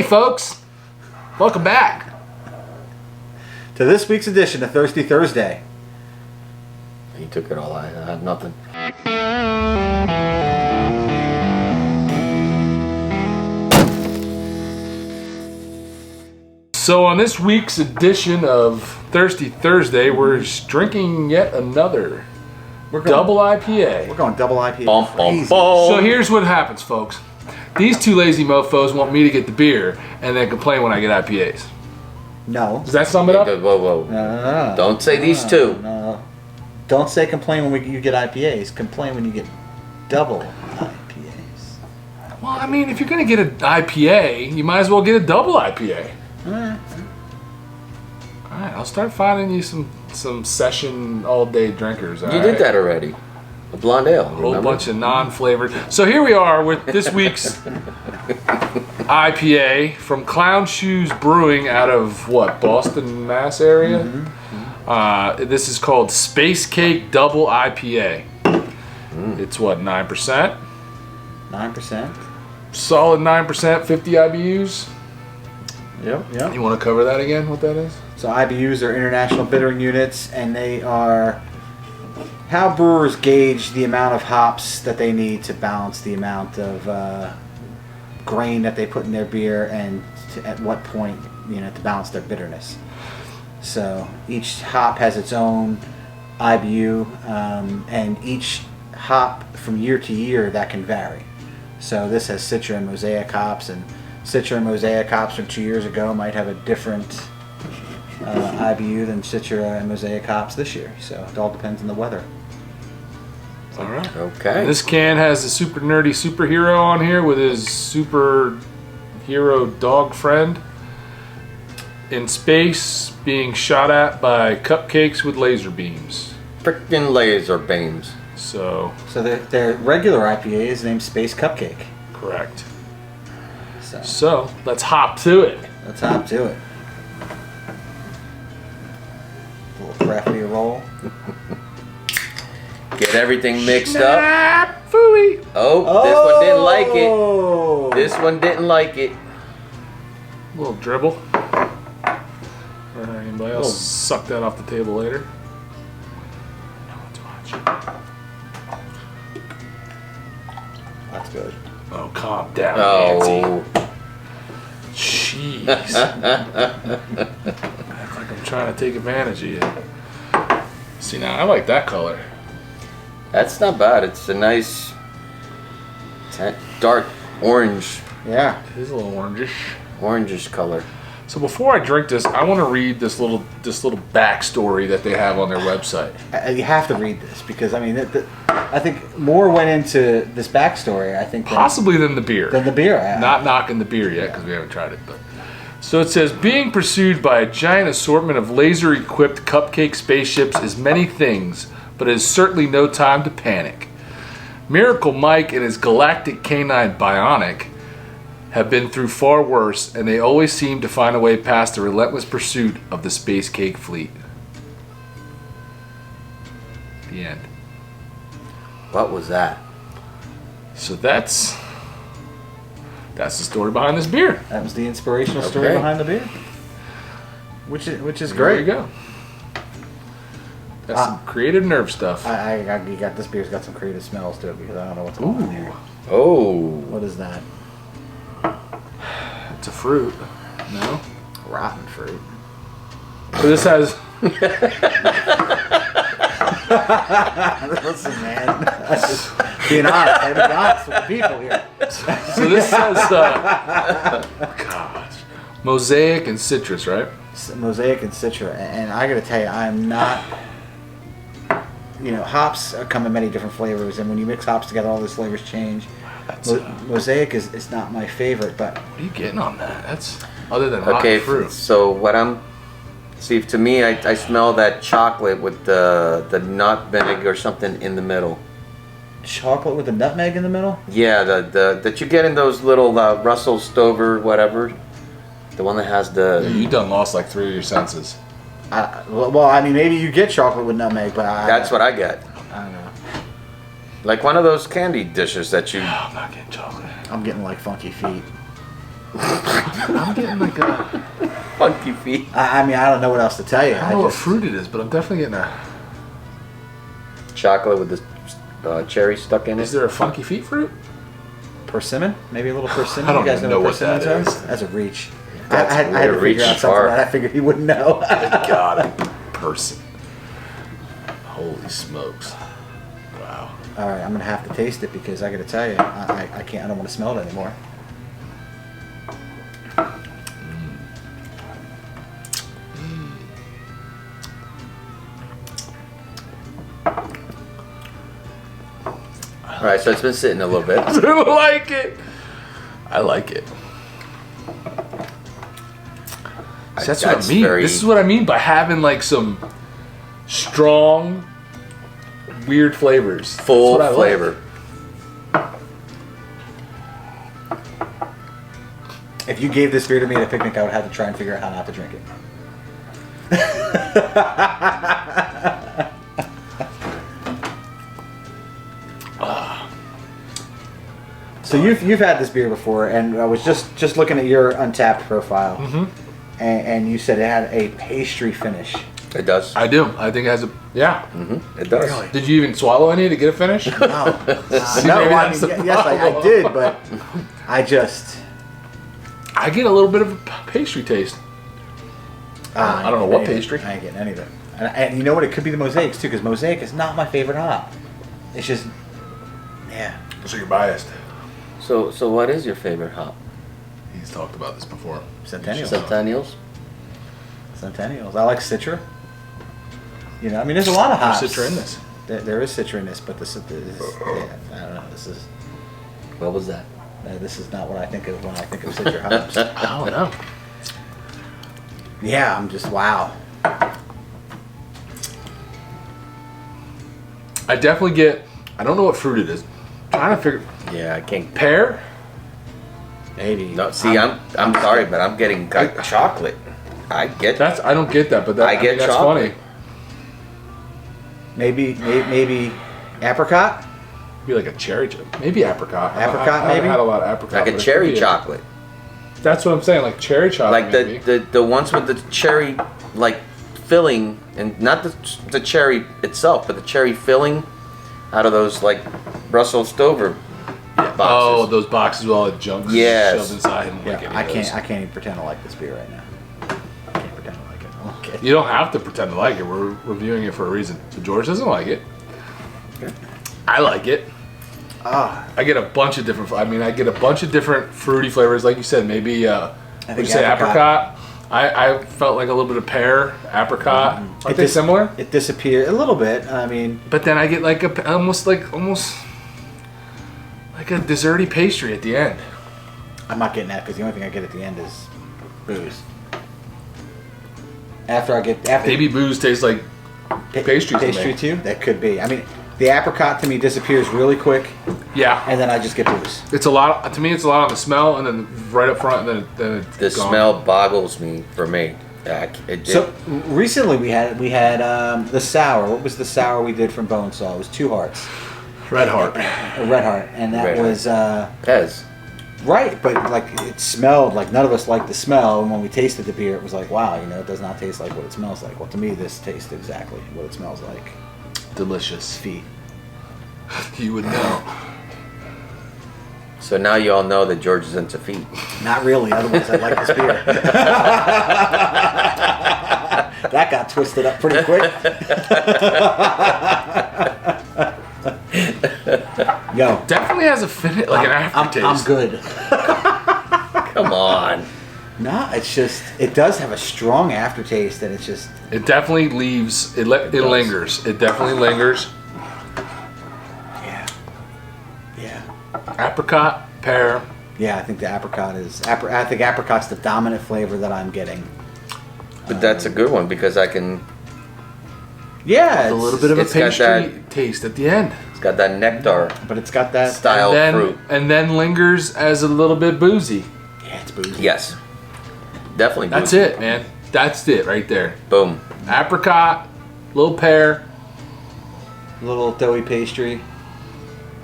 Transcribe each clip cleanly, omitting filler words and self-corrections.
Hey folks, welcome back to this week's edition of Thirsty Thursday. He took it all. I had nothing. So on this week's edition of Thirsty Thursday, we're drinking yet another Double IPA. We're going Double IPA. Bum, bum, bum. So here's what happens, folks. These two lazy mofos want me to get the beer and then complain when I get IPAs. No. Does that sum it up? Whoa, whoa. No. Don't say these two. No. Don't say complain when you get IPAs. Complain when you get double IPAs. Well, I mean, if you're going to get an IPA, you might as well get a double IPA. Alright, I'll start finding you some session all-day drinkers. You did that already. A blonde ale. A whole bunch of non-flavored. So here we are with this week's IPA from Clown Shoes Brewing out of, what, Boston, Mass area? Mm-hmm. This is called Space Cake Double IPA. It's what, 9%? 9%? Solid 9%, 50 IBUs. Yep. You want to cover that again, what that is? So IBUs are International Bittering Units, and they are how brewers gauge the amount of hops that they need to balance the amount of grain that they put in their beer, and at what point, to balance their bitterness. So each hop has its own IBU, and each hop from year to year that can vary. So this has Citra and Mosaic hops, and Citra and Mosaic hops from 2 years ago might have a different IBU than Citra and Mosaic hops this year. So it all depends on the weather. All right. Okay. This can has the super nerdy superhero on here with his superhero dog friend in space being shot at by cupcakes with laser beams. Frickin' laser beams. So their regular IPA is named Space Cupcake. Correct. So let's hop to it. Let's hop to it. A little crafty roll. Get everything mixed up. Phooey. Oh, this one didn't like it. This one didn't like it. A little dribble. Anybody else suck that off the table later? Not too much. That's good. Oh, calm down, Nancy. Oh. Jeez. Act like I'm trying to take advantage of you. See, now I like that color. That's not bad. It's a nice dark orange. Yeah. It is a little Orangish color. So before I drink this, I want to read this little backstory that they have on their website. You have to read this because I think more went into this backstory. I think Possibly than the beer. Not knocking the beer yet because we haven't tried it. But so it says, being pursued by a giant assortment of laser-equipped cupcake spaceships is many things, but it is certainly no time to panic. Miracle Mike and his galactic canine Bionic have been through far worse, and they always seem to find a way past the relentless pursuit of the space cake fleet. The end. What was that? So that's the story behind this beer. That was the inspirational story behind the beer, which is great. There you go. That's some creative nerve stuff. You got this beer's got some creative smells to it because I don't know what's going on here. Oh. What is that? It's a fruit. No? Rotten fruit. So this has... Listen, man. Being honest. I'm being honest with the people here. So this says... gosh. Mosaic and citrus, right? Mosaic and Citra. And I gotta tell you, I'm not... hops come in many different flavors, and when you mix hops together, all those flavors change. Mosaic is not my favorite, but... What are you getting on that? That's other than rotten fruit. So what see, to me, I smell that chocolate with the nutmeg or something in the middle. Chocolate with the nutmeg in the middle? Yeah, the that you get in those little Russell Stover, whatever. The one that has the... You done lost like 3 of your senses. Maybe you get chocolate with nutmeg, but that's what I get. I don't know. Like one of those candy dishes that you... I'm not getting chocolate. I'm getting like funky feet. I'm getting like a. Funky feet. I mean, I don't know what else to tell you. I don't know what fruit it is, but I'm definitely getting a. Chocolate with the cherry stuck in Is it. there a funky feet fruit? Persimmon? Maybe a little persimmon? I don't you guys even know what that persimmons is. are? That's a reach. That's I had to weird. figure out Reach something far. that I figured he wouldn't know. God, a person. Holy smokes! Wow. All right, I'm gonna have to taste it because I gotta tell you, I can't. I don't want to smell it anymore. All right, so it's been sitting a little bit. I don't like it. I like it. See, that's what I mean. This is what I mean by having like some strong, weird flavors. Full That's what I flavor. like. If you gave this beer to me at a picnic, I would have to try and figure out how not to drink it. So you've had this beer before, and I was just looking at your Untapped profile, and you said it had a pastry finish. It does. I do. I think it has a. Yeah. It does. Really? Did you even swallow any to get a finish? No, See, no, maybe I that's mean, the yes, I problem. did, but I just I get a little bit of a pastry taste. I don't know what pastry. I ain't getting any of it. And you know what? It could be the mosaics too, because mosaic is not my favorite hop. It's just, yeah. So you're biased. So what is your favorite hop? He's talked about this before. Centennials. Centennials? Centennials. I like Citra. You know, I mean, there's a lot of hops. There's Citra in this. There is Citra in this, but this is, yeah, I don't know. This is, What was that? this is not what I think of when I think of Citra hops. I don't know. Yeah, I'm just, wow. I definitely get. I don't know what fruit it is. Trying to figure. Yeah, I can't. Pear. Maybe. No, see, I'm sorry, but I'm getting chocolate. I get that. I don't get that, but that, I get mean, that's chocolate. funny. Maybe apricot. Be like a cherry chip. Maybe apricot. Apricot, I haven't maybe? had a lot of apricot. Like but a it cherry could be chocolate. That's what I'm saying. Like cherry chocolate. Like maybe. the ones with the cherry like filling, and not the cherry itself, but the cherry filling out of those like Russell Stover boxes. Oh, those boxes with all the junk Yes. shoved inside. And Yeah, like any I of can't. those. I can't even pretend to like this beer right now. I can't pretend to like it. Okay. You don't have to pretend to like it. We're reviewing it for a reason. So George doesn't like it. I like it. Ah, I get a bunch of different. I mean, I get a bunch of different fruity flavors, like you said. Maybe would you say apricot? I felt like a little bit of pear, apricot. Aren't they similar? It disappeared a little bit. I mean, But then I get like almost like a desserty pastry at the end. I'm not getting that because the only thing I get at the end is booze. After Maybe booze tastes like pastry to me. pastry too. That could be. I mean, the apricot to me disappears really quick, Yeah, and then I just get booze. it's a lot. To me, it's a lot on the smell, and then right up front, and then it's The gone. smell boggles me for me. So recently we had the sour. What was the sour we did from Bonesaw? It was Two Hearts, Red Heart. a Red Heart, and that Red Heart. was Pez. right. But like it smelled like none of us liked the smell, and when we tasted the beer, it was like, wow, you know, it does not taste like what it smells like. Well, to me, this tastes exactly what it smells like. Delicious. Feet. You would know. So now you all know that George is into feet. Not really. Otherwise, I'd like this beer. That got twisted up pretty quick. Yo, Definitely has a finish, like an aftertaste. I'm good. Come on. No, it's just it does have a strong aftertaste, and it's just It definitely leaves. It does. lingers. It definitely lingers. yeah. Apricot, pear. Yeah, I think the apricot is. I think apricot's the dominant flavor that I'm getting. But that's a good one because I can. Yeah, A little bit of a it's got pastry that- taste at the end. It's got that nectar but it's got that. style fruit. And then lingers as a little bit boozy. Yeah, it's boozy. Yes. Definitely. That's boozy. it, man. That's it right there. Boom. Apricot, little pear. Little doughy pastry.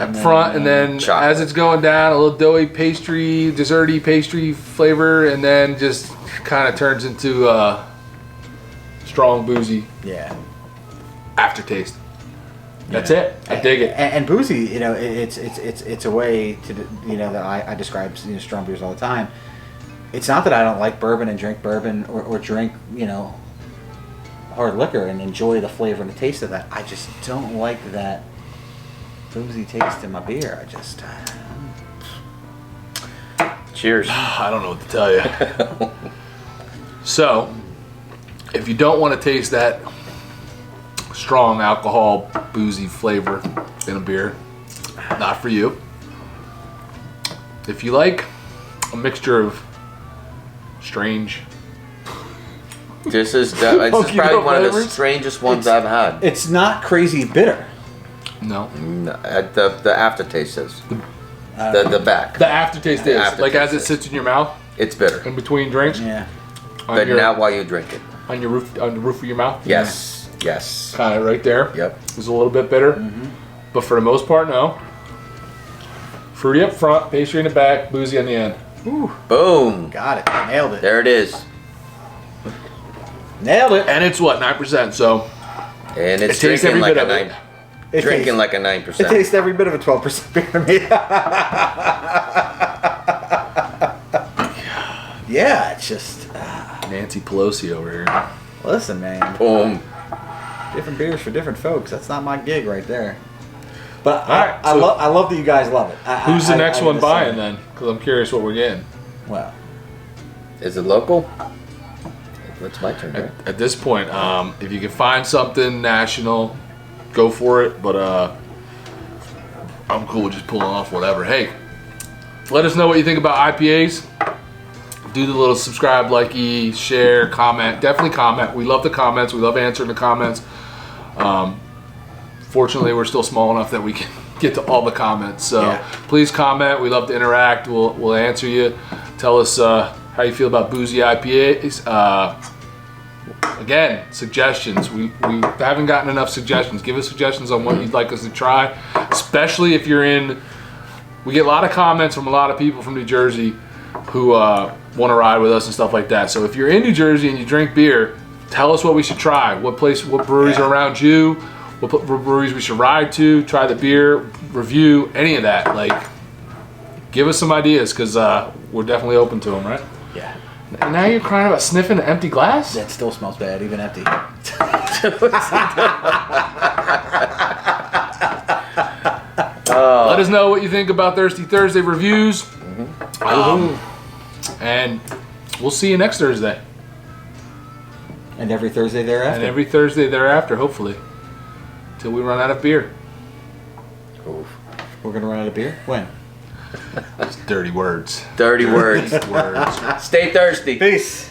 up front, and then chocolate. as it's going down, a little doughy pastry, desserty pastry flavor, and then just kind of turns into strong boozy Yeah. aftertaste. That's it. I dig it. And boozy, you know, it's a way to, you know, that I describe, you know, strong beers all the time. It's not that I don't like bourbon and drink bourbon or drink, you know, hard liquor and enjoy the flavor and the taste of that. I just don't like that boozy taste in my beer. I just Cheers. I don't know what to tell you. So, if you don't want to taste that strong alcohol, boozy flavor in a beer, not for you. If you like a mixture of strange, This is probably one of the flavors? strangest ones I've had. it's not crazy bitter. no, No, the aftertaste is the back. the aftertaste is Aftertaste like as it is. sits in your mouth It's bitter, in between drinks, Yeah. on but your, not while you drink it. on your roof of your mouth. Yes. Yes. Kind of right there. Yep. It's a little bit bitter, but for the most part, no. Fruity up front, pastry in the back, boozy on the end. Ooh, Boom. got it. Nailed it. There it is. Nailed it. And it's what, 9%, so And it's it tastes drinking every like bit a of it. 9. It Drinking tastes, like a it 9%. tastes every bit of a 12% beer to me. Yeah, it's just Nancy Pelosi over here. listen, man. Boom. Different beers for different folks. That's not my gig right there. But Alright, I so- love that you guys love it. Who's the next one just buying say- then? Because I'm curious what we're getting. Well, Is it local? It's my turn, right? At this point, if you can find something national, go for it. But I'm cool with just pulling off whatever. Hey, let us know what you think about IPAs. Do the little subscribe, likey, share, comment. Definitely comment. We love the comments. We love answering the comments. Fortunately, we're still small enough that we can get to all the comments. So Yeah. please comment. We love to interact. We'll answer you. Tell us how you feel about boozy IPAs. Again, suggestions. We haven't gotten enough suggestions. Give us suggestions on what you'd like us to try, especially if you're in. We get a lot of comments from a lot of people from New Jersey who want to ride with us and stuff like that. So if you're in New Jersey and you drink beer, tell us what we should try. What breweries Yeah. are around you? What breweries we should ride to? Try the beer, review, any of that. Like, give us some ideas because we're definitely open to them, right? yeah. And now you're crying about sniffing an empty glass? That still smells bad, even empty. Let us know what you think about Thirsty Thursday reviews. And we'll see you next Thursday. And every Thursday thereafter. And every Thursday thereafter, hopefully. Till we run out of beer. Oof. We're gonna run out of beer? When? It's dirty words. Dirty words. Words. Stay thirsty. Peace.